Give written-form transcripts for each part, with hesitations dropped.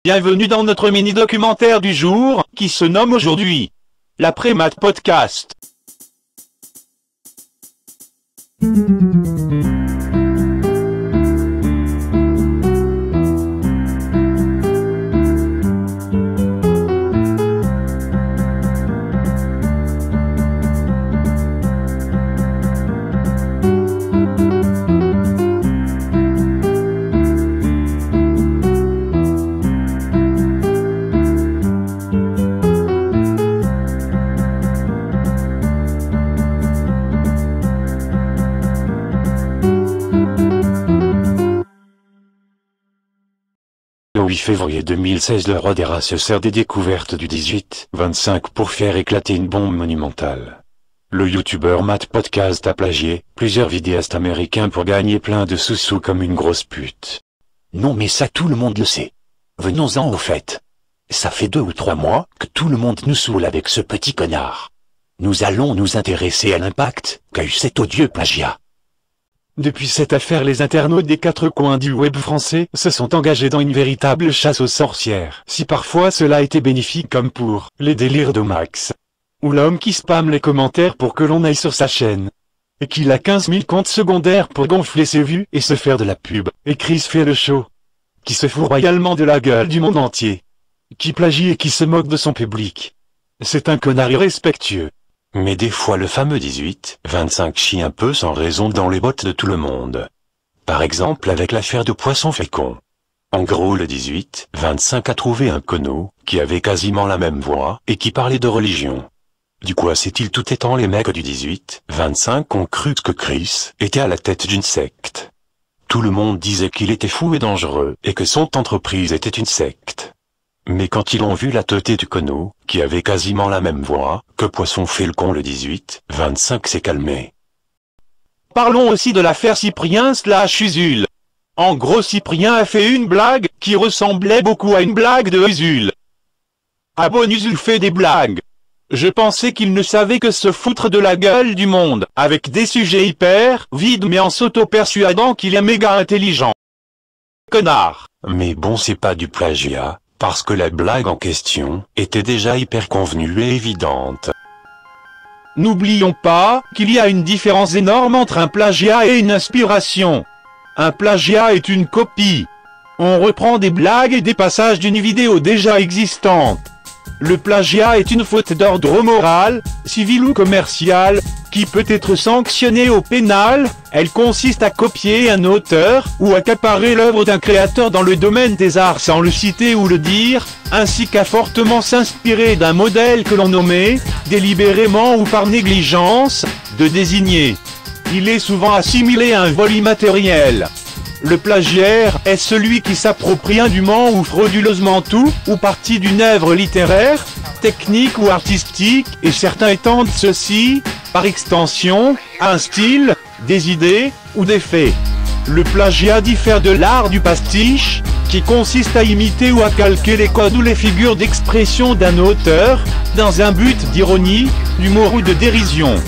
Bienvenue dans notre mini-documentaire du jour, qui se nomme aujourd'hui l'Après-Mat Podcast. Le 8 février 2016, le roi des rats se sert des découvertes du 18-25 pour faire éclater une bombe monumentale. Le youtubeur Matt Podcast a plagié plusieurs vidéastes américains pour gagner plein de sous comme une grosse pute. Non mais ça tout le monde le sait. Venons-en au fait. Ça fait 2 ou 3 mois que tout le monde nous saoule avec ce petit connard. Nous allons nous intéresser à l'impact qu'a eu cet odieux plagiat. Depuis cette affaire, les internautes des 4 coins du web français se sont engagés dans une véritable chasse aux sorcières. Si parfois cela a été bénéfique comme pour les délires de Max, ou l'homme qui spamme les commentaires pour que l'on aille sur sa chaîne, et qu'il a 15 000 comptes secondaires pour gonfler ses vues et se faire de la pub, et Chris fait le show, qui se fout royalement de la gueule du monde entier, qui plagie et qui se moque de son public. C'est un connard irrespectueux. Mais des fois le fameux 18-25 chie un peu sans raison dans les bottes de tout le monde. Par exemple avec l'affaire de Poisson Fécond. En gros le 18-25 a trouvé un conno qui avait quasiment la même voix et qui parlait de religion. Du coup c'est-il tout étant les mecs du 18-25 ont cru que Chris était à la tête d'une secte. Tout le monde disait qu'il était fou et dangereux et que son entreprise était une secte. Mais quand ils ont vu la teuté du conno, qui avait quasiment la même voix que Poisson Fécond, le 18-25 s'est calmé. Parlons aussi de l'affaire Cyprien/Usul. En gros, Cyprien a fait une blague qui ressemblait beaucoup à une blague de Usul. Ah bon, Usul fait des blagues. Je pensais qu'il ne savait que se foutre de la gueule du monde, avec des sujets hyper vides mais en s'auto-persuadant qu'il est méga intelligent. Connard. Mais bon, c'est pas du plagiat, parce que la blague en question était déjà hyper convenue et évidente. N'oublions pas qu'il y a une différence énorme entre un plagiat et une inspiration. Un plagiat est une copie. On reprend des blagues et des passages d'une vidéo déjà existante. Le plagiat est une faute d'ordre moral, civil ou commercial, qui peut être sanctionnée au pénal. Elle consiste à copier un auteur, ou accaparer l'œuvre d'un créateur dans le domaine des arts sans le citer ou le dire, ainsi qu'à fortement s'inspirer d'un modèle que l'on nommait, délibérément ou par négligence, de désigner. Il est souvent assimilé à un vol immatériel. Le plagiaire est celui qui s'approprie indûment ou frauduleusement tout ou partie d'une œuvre littéraire, technique ou artistique, et certains étendent ceci, par extension, à un style, des idées ou des faits. Le plagiat diffère de l'art du pastiche, qui consiste à imiter ou à calquer les codes ou les figures d'expression d'un auteur, dans un but d'ironie, d'humour ou de dérision.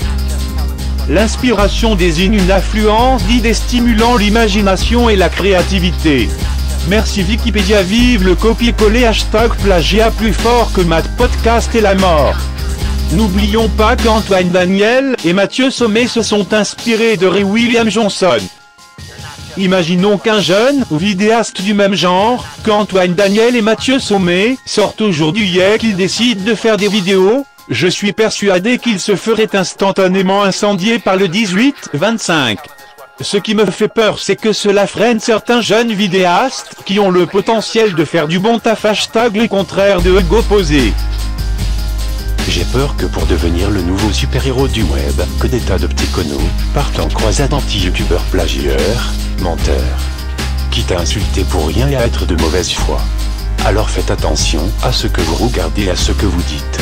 L'inspiration désigne une affluence d'idées stimulant l'imagination et la créativité. Merci Wikipédia, vive le copier-coller #plagiat plus fort que Matt Podcast et la mort. N'oublions pas qu'Antoine Daniel et Mathieu Sommet se sont inspirés de Ray William Johnson. Imaginons qu'un jeune vidéaste du même genre qu'Antoine Daniel et Mathieu Sommet sortent aujourd'hui et qu'ils décident de faire des vidéos. Je suis persuadé qu'il se ferait instantanément incendier par le 18-25. Ce qui me fait peur, c'est que cela freine certains jeunes vidéastes qui ont le potentiel de faire du bon taf #le contraire de ego posé. J'ai peur que pour devenir le nouveau super-héros du web, que des tas de petits connos partent en croisade anti-youtubeurs plagieurs, menteurs, quitte à insulter pour rien et à être de mauvaise foi. Alors faites attention à ce que vous regardez et à ce que vous dites.